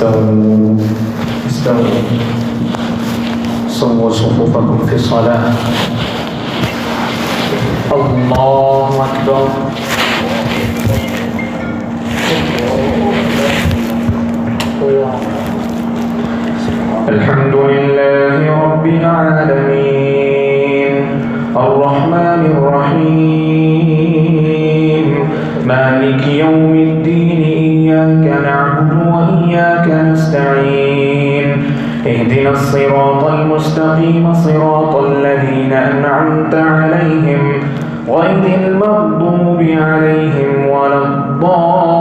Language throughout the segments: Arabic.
استووا صووا صفوفكم في الصلاة. الله أكبر. الحمد لله رب العالمين الرحمن الرحيم مالك يوم الدين إياك نعبد وإياك نستعين اهدنا الصراط المستقيم صراط الذين أنعمت عليهم غير المغضوب عليهم ولا الضالين.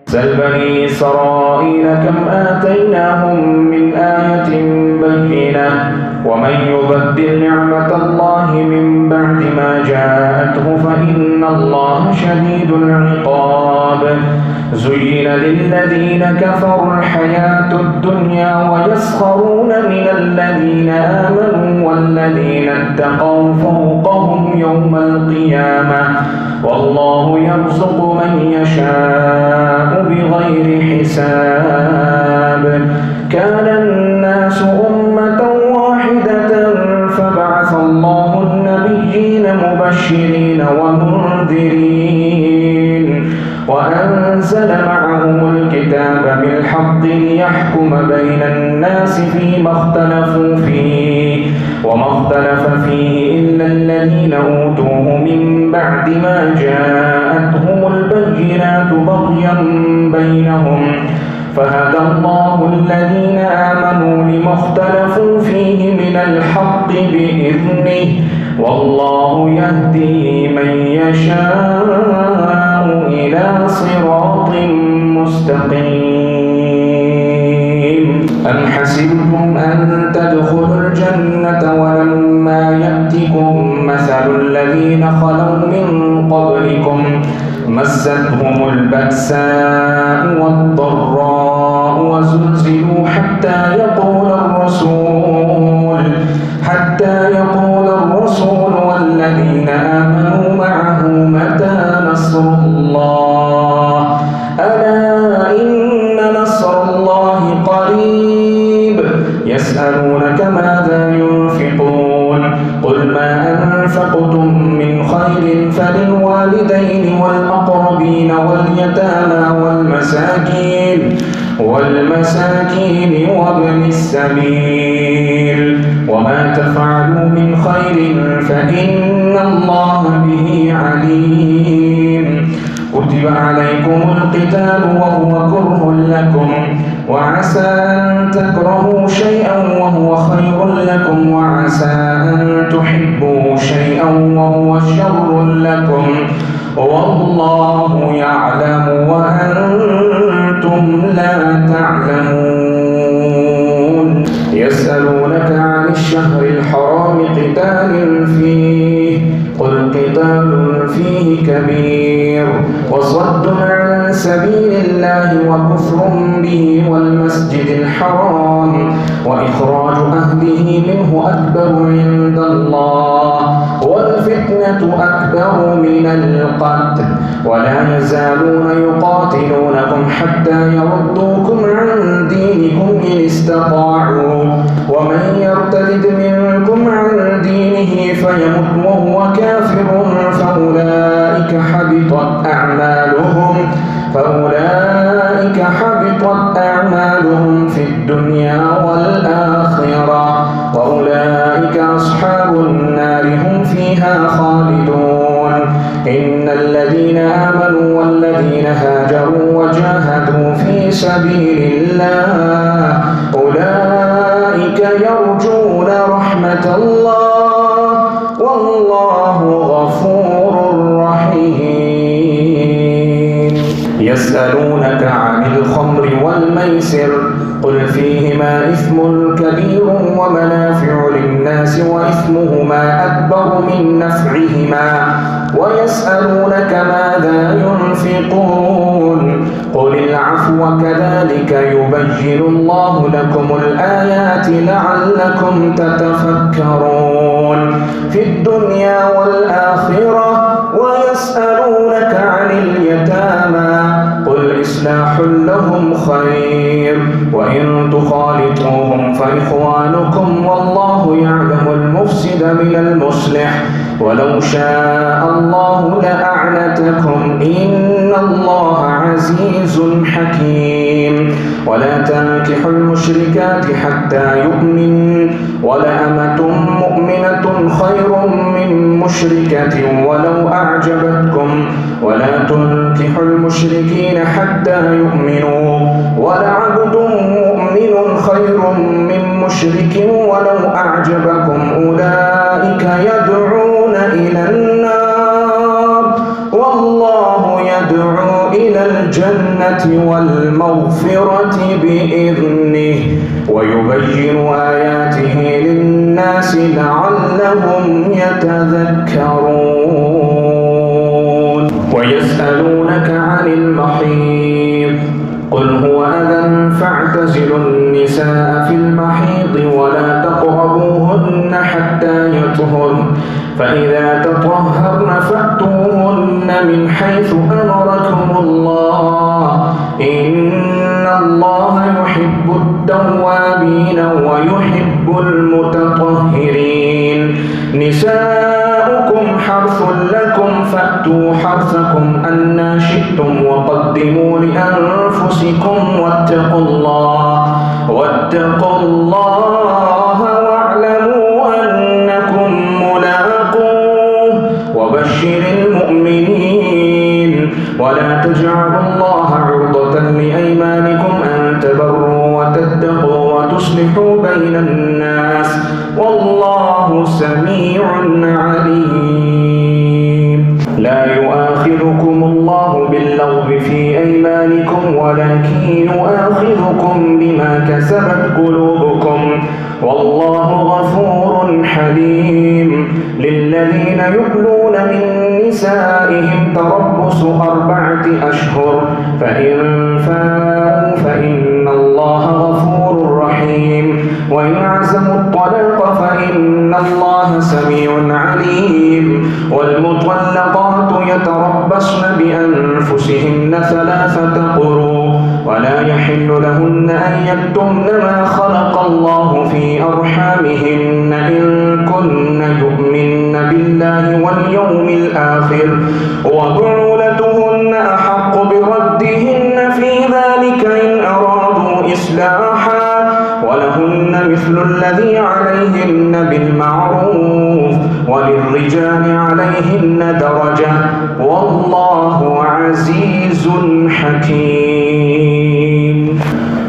سل بني إسرائيل كم آتيناهم من آية بينة ومن يبدل نعمة الله من بعد ما جاءته فإن الله شديد العقاب. زين للذين كفروا الحياة الدنيا ويسخرون من الذين آمنوا والذين اتقوا فوقهم يوم القيامة والله يرزق من يشاء بغير حساب. كان الناس أمة واحدة فبعث الله النبيين مبشرين ومنذرين وأنزل معهم الكتاب بالحق ليحكم بين الناس فيما اختلفوا فيه وما اختلف فيه إلا الذين أوتوه من بعد ما جاءتهم البينات بغيا بينهم فهدى الله الذين آمنوا لما اختلفوا فيه من الحق بإذنه والله يهدي من يشاء إلى صراط مستقيم. أم حسبتم أن تدخلوا الجنة ولما يأتكم مثل الذين خلوا من قبلكم مستهم البأساء والضراء وزلزلوا حتى يقول الرسول والذين آمنوا معه متى نصر الله ألا إن نصر الله قريب. يسألونك ماذا ينفقون قل ما أنفقتم من خير فللوالدين والأقربين واليتامى والمساكين وابن السبيل وما تفعلوا من خير فإن الله به عليم. كتب عليكم القتال وهو كره لكم وعسى أن تكرهوا شيئا وهو خير لكم وعسى أن تحبوا شيئا وهو شر لكم والله يعلم وأنتم لا تعلمون. يسألونك عن الشهر الحرام قتال فيه قل قتال فيه كبير وصد عن سبيل الله وكفر به والمسجد الحرام وإخراج أهله منه أكبر عند الله والفتنة أكبر من القتل ولا يزالون يقاتلونكم حتى يردوكم عن دينكم إن استطاعوا ومن يرتد منكم عن دينه فيمت وهو كافر فأولئك حبطت أعمالهم في الدنيا والآخرة وأولئك أصحاب النار هم فيها خالدون. إن الذين آمنوا والذين هاجروا وجاهدوا في سبيل الله أولئك يرجون رحمة الله والله غفور رحيم. يسألونك عن الخمر والميسر قل فيهما إثم كبير ومنافع للناس الناس وإثمهما أكبر من نفعهما ويسألونك ماذا ينفقون قل العفو كذلك يبين الله لكم الآيات لعلكم تتفكرون في الدنيا والآخرة ويسألونك عن اليتامى قل إصلاح لهم خير وإن تخالطوهم فإخوانكم والله يعلم المفسد من المصلح ولو شاء الله لأعنتكم إن الله عزيز حكيم ولا تنكحوا المشركات حتى يؤمن ولأمة مؤمنة خير من مشركة ولو أعجبتكم ولا تنكحوا المشركين حتى يؤمنوا ولعبد مؤمن خير من مشرك ولو أعجبكم أولئك يدعون إلى النار والله يدعو إلى الجنة والمغفرة بإذنه ويبين آياته للناس لعلهم يتذكرون ويسألونك عن المحيض قل هو أذى فاعتزلوا النساء في المحيض ولا تقربوهن حتى يطهرن فإذا تطهرن فأتوهن من حيث أمركم الله إن الله يحب التوابين ويحب المتطهرين نساؤكم حرث لكم فأتوا حرثكم أنى شئتم وقدموا لأنفسكم واتقوا الله واعلموا أنكم ملاقوه وبشر المؤمنين ولا تجعلوا الله عرضة لأيمانكم أن تبروا وتتقوا وتصلحوا بين الناس والله سميع عليم لا يؤاخذكم الله باللغو في أيمانكم ولكن يؤاخذكم بما كسبت قلوبكم والله غفور حليم للذين يؤلون من نسائهم تربص 4 أشهر فإن فاءوا فإن الله غفور رحيم وإن عزموا الطلاق فإن الله سميع عليم والمطلقات يتربصن بأنفسهن 3 قروء ولا يحل لهن أن يكتمن ما خلق الله في أرحامهن إن كن يؤمن بالله واليوم الآخر وبعولتهن أحق بردهن في ذلك إن أرادوا إصلاحا ولهن مثل الذي عليهن بالمعروف وللرجال عليهن درجة والله عزيز حكيم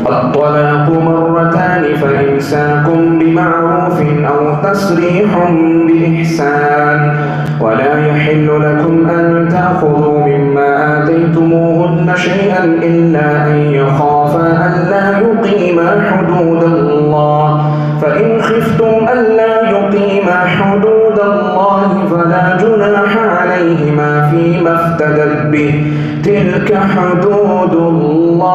الطلاق 2 فإمساكم بمعروف أو تسريح بإحسان ولا يحل لكم أن تأخذوا مما آتيتموهن شيئا إلا أن يخافا ألا يقيما حدود الله فإن خفتم ألا يقيما حدود الله فلا جناح عليهما فيما افتدت به تلك حدود الله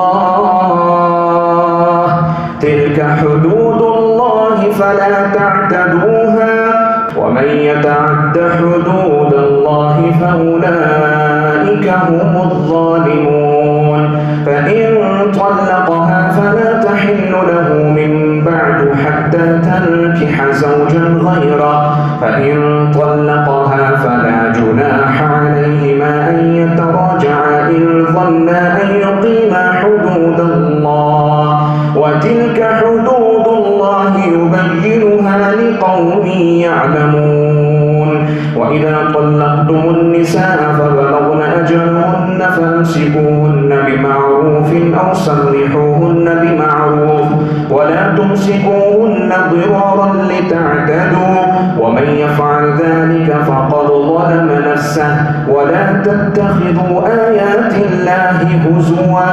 فلا تعتدوها ومن يتعد حدود الله فأولئك هم الظالمون فإن طلقها فلا تحل له من بعد حتى تنكح زوجا غيره فإن طلقها فلا جناح عليهما أن يتراجعا إن ظنا أن يقيما حدود الله وتلك حدود الله يبينها لقوم يعلمون وإذا طلقتم النساء فبلغن أجلهن فامسكوهن بمعروف أو سرحوهن بمعروف ولا تمسكوهن ضرارا لتعتدوا ومن يفعل ذلك فقد ظلم نفسه ولا تتخذوا آيات الله هزوا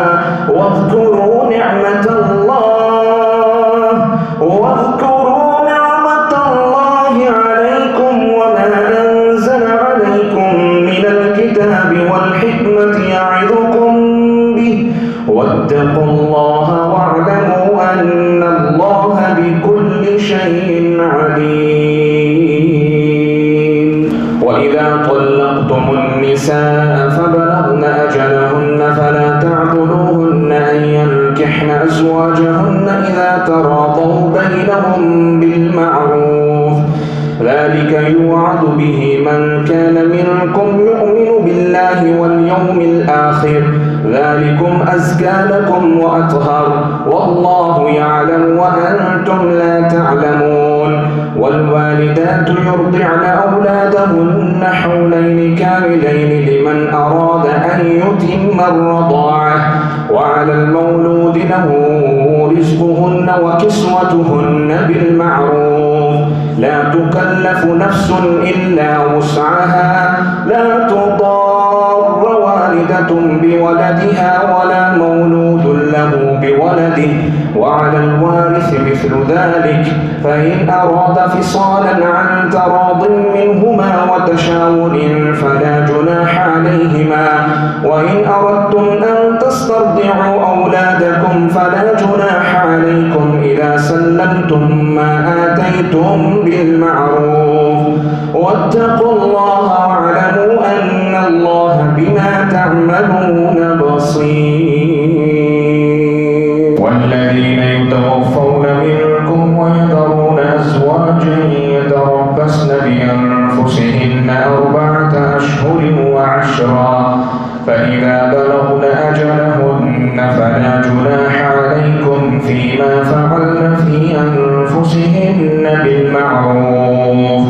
واذكروا نعمة الله وإذا طلقتم النساء فبلغن أجلهن فلا تعضلوهن أن ينكحن أزواجهن إذا تراضوا بينهم بالمعروف ذلك يوعظ به من كان منكم يؤمن بالله واليوم الآخر ذلكم أزكى لكم وأطهر والله يعلم وأنتم لا تعلمون والوالدات يرضعن أولادهن حولين كاملين لمن أراد أن يتم الرضاعة وعلى المولود له رزقهن وكسوتهن بالمعروف لا تكلف نفس إلا وسعها لا تضار والدة بولدها ولا مولود له بولده وعلى الوارث مثل ذلك فإن أراد فصالا عن تراض منهما وتشاور فلا جناح عليهما وإن أردتم أن تسترضعوا أولادكم فلا جناح عليكم إذا سلمتم ما آتيتم بالمعروف واتقوا الله واعلموا أن الله بما تعملون بصير والذين يتوفون منكم ويذرون أزواجا يتربصن بأنفسهن 4 أشهر وعشرا فإذا بلغن أجلهن فلا جناح عليكم فيما فعلن في أنفسهن بالمعروف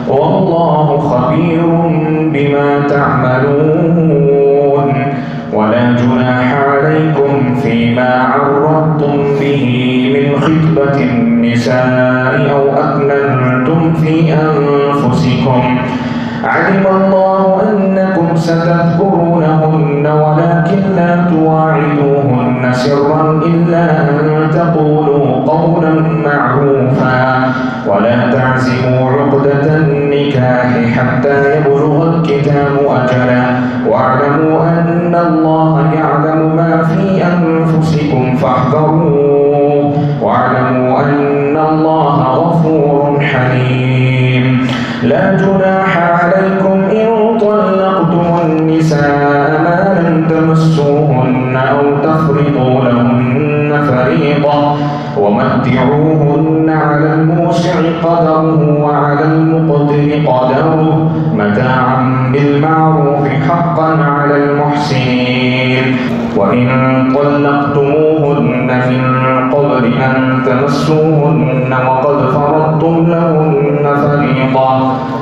والله خبير بما تعملون ولا جناح عليكم فيما عرضتم به من خطبة النساء أو أكننتم في أنفسكم علم الله أنكم ستذكرونهن ولكن لا تواعدوهن سرا إلا أن تقولوا قولا معروفا ولا تعزموا عقدة النكاح حتى يبلغ الكتاب أجله واعلموا أن الله يعلم ما في أنفسكم فاحذروه واعلموا أن الله غفور حليم لا جناح عليكم إن طلقتم النساء ما لم تمسوهن أو تفرضوا لهن فريضة ومتعوهن على الموسع قدره وعلى المقدر قدره متاعا بالمعروف حقا على المحسنين وإن طلقتموهن من قبل أن تمسوهن وقد فرضتم لهن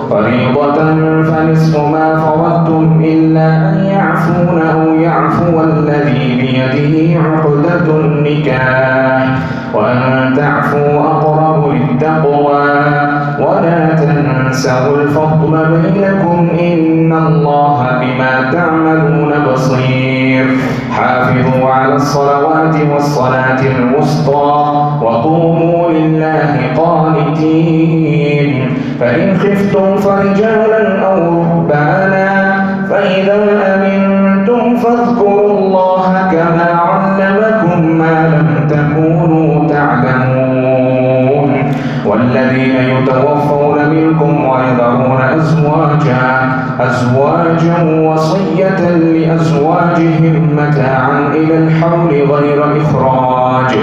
فريضة فنصف ما فرضتم إلا أن يعفون أو يعفو الذي بيده عقدة النكاح وأن تعفوا أقرب للتقوى ولا تنسوا الفضل بينكم إن الله بما تعملون بصير حافظوا على الصلوات والصلاة الوسطى وقوموا لله قانتين فإن خفتم فرجالا أو ركبانا فإذا أمنتم فاذكروا الله كما علمكم ما لم تكونوا تعلمون والذين يتوفون منكم ويذرون أزواجا وصية لأزواجهم متاعا إلى الحول غير إخراج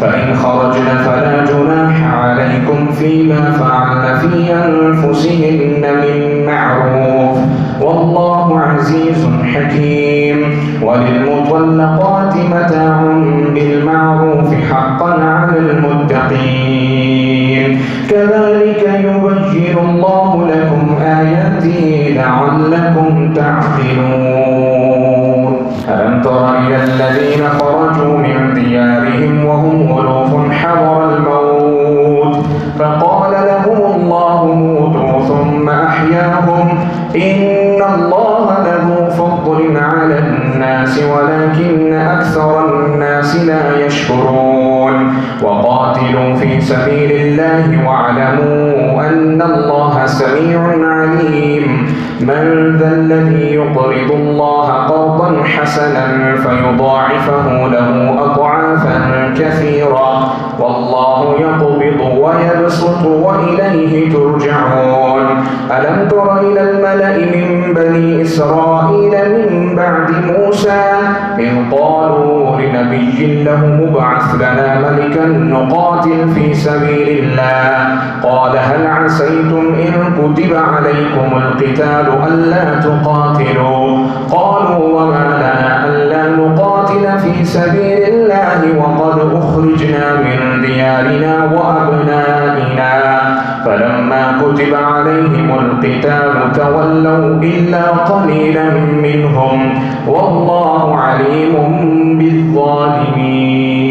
فإن خرجن فلا جناح عليكم فيما فعلن في أنفسهن من معروف والله عزيز حكيم وللمطلقات متاع بالمعروف حقا على المتقين كذلك يبين الله لكم آياته لعلكم تعقلون ألم تر إلى الذين خرجوا من ديارهم وهم ألوف حذر الموت فقال لهم الله موتوا ثم أحياهم إن الله له فضل على الناس ولكن أكثر الناس لا يشكرون وقاتلوا في سبيل الله واعلموا أن الله سميع عليم من ذا الذي يقرض الله قرضا حسنا فيضاعفه له أضعافا كثيرا والله يقبض ويبسط وإليه ترجعون. ألم تر إلى الملأ من بني إسرائيل من بعد موسى إذ قالوا لنبي له مبعث لنا ملكا نقاتل في سبيل الله قال هل عسيتم إن كتب عليكم القتال ألا تقاتلوا قالوا وما لنا ألا نقاتل في سبيل الله وقد أخرجنا من ديارنا وأبنائنا فلما كتب عليهم القتال تولوا إلا قليلا منهم والله عليم بالظالمين.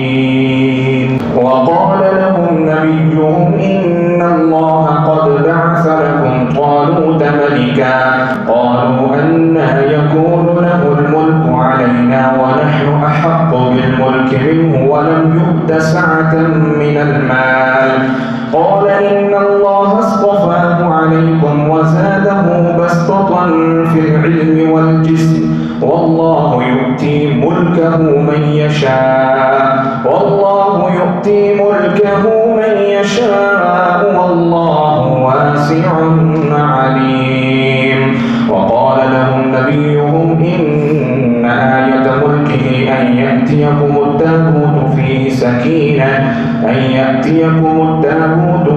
وقال لهم نبيهم إن الله قد بعث لكم طالوت ملكا قالوا أنى يكون له الملك علينا ونحن أحق بالملك منه ولم يؤت سعة من المال قال إن الله اصطفاه عليكم وزاده بسطة في العلم والجسم والله يؤتي ملكه من يشاء والله واسع عليم. وقال لهم نبيهم إن آية ملكه أن يأتيكم التابوت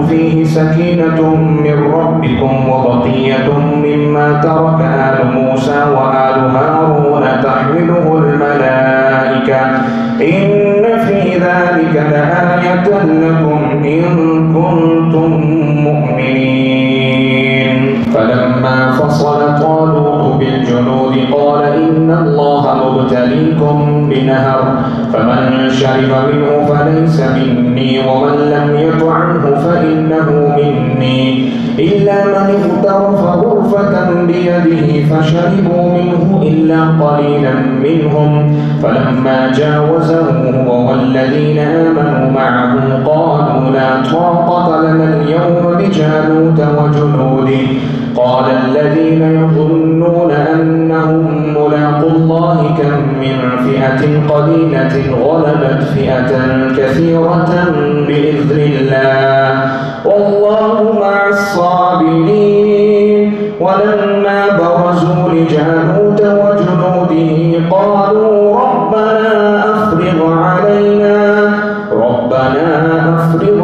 فيه سكينة من ربكم وبقية مما ترك آل موسى وآل هارون تحمله الملائكة إن في ذلك لآية لكم إن كنتم مؤمنين. فلما فصل طالوت بالجنود قال إن الله مبتليكم بنهر فمن شرب منه فليس مني ومن لم يطعمه فإنه مني إلا من اغترف غرفة بيده فشربوا منه إلا قليلا منهم فلما جاوزه هو والذين آمنوا معه قالوا لا طاقة لنا اليوم بجالوت وجنوده قال الذين يظنون أنهم ملاقو الله كم من فئة قليلة غلبت فئة كثيرة بإذن الله والله مع الصابرين. ولما برزوا لجالوت وجنوده قالوا ربنا أفرغ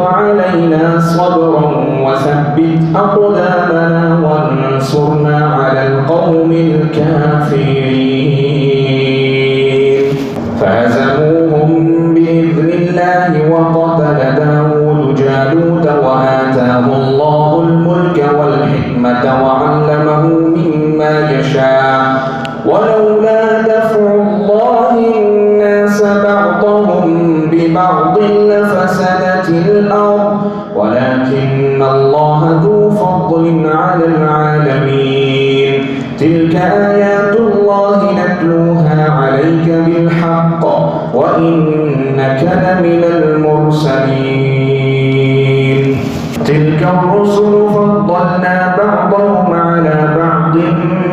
علينا صبرا وثبت أقدامنا وانصرنا على القوم الكافرين. فهزموهم بإذن الله وقتل داود جالوت وآتاه الله الملك والحكمة وعلمه مما يشاء ولولا دفع الله الناس بعضهم ببعض لفسدت الأرض ولكن الله ذو فضل على العالمين. تلك آيات الله نتلوها عليك بالحق وإنك لمن المرسلين. تلك الرسل فضلنا بعضهم على بعض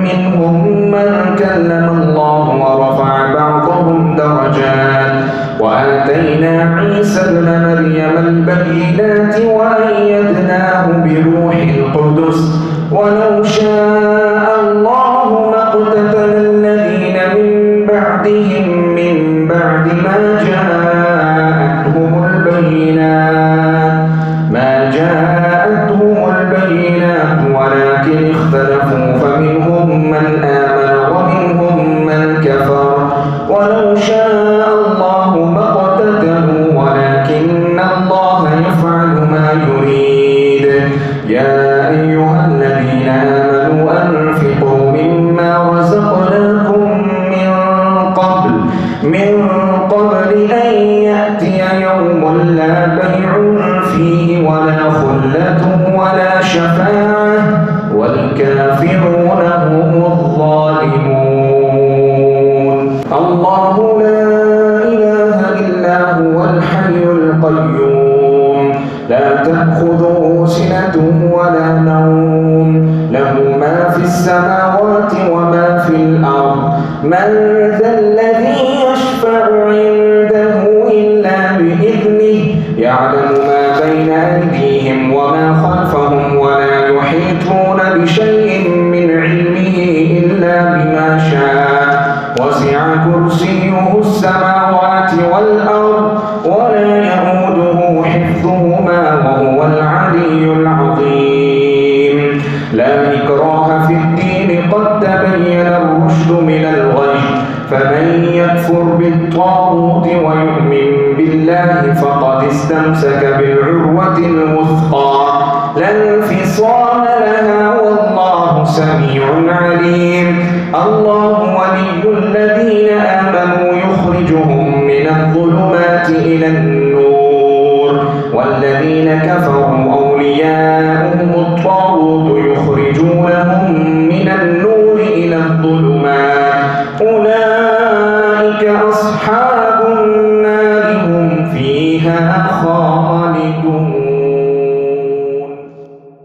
منهم من كلم الله ورفع بعضهم درجات وآتينا عيسى ابن مريم البينات وأيدناه بروح القدس ولو شاء الله ما اقتتل الذين من بعدهم من بعد ما جاءتهم البينات ولكن اختلفوا فمنهم من آمن ومنهم من كفر ولو شاء الله ما اقتتلوا ولكن الله يفعل ما يريد. يا أيها الذين آمنوا أنفقوا مما رزقناكم من قبل أن يأتي يوم لا بيع فيه ولا خلة ولا شفاعة والكافرون هم الظالمون. الله لا إله إلا هو الحي القيوم لا تأخذه سنة ولا نوم له ما ما في السماوات وما في الأرض من ذا الذي يشفع عنده إلا بإذنه يعلم ما بين أيديهم وما خلفهم ولا يحيطون بشيء من علمه إلا بما شاء وسع كرسيه السماوات والأرض ولا يئوده حفظهما وهو العلي العظيم لا إكراه في الدين قد تبين الرشد من الغي فمن يكفر بالطاغوت ويؤمن بالله فقد استمسك بالعروة الوثقى لا انفصام لها والله سميع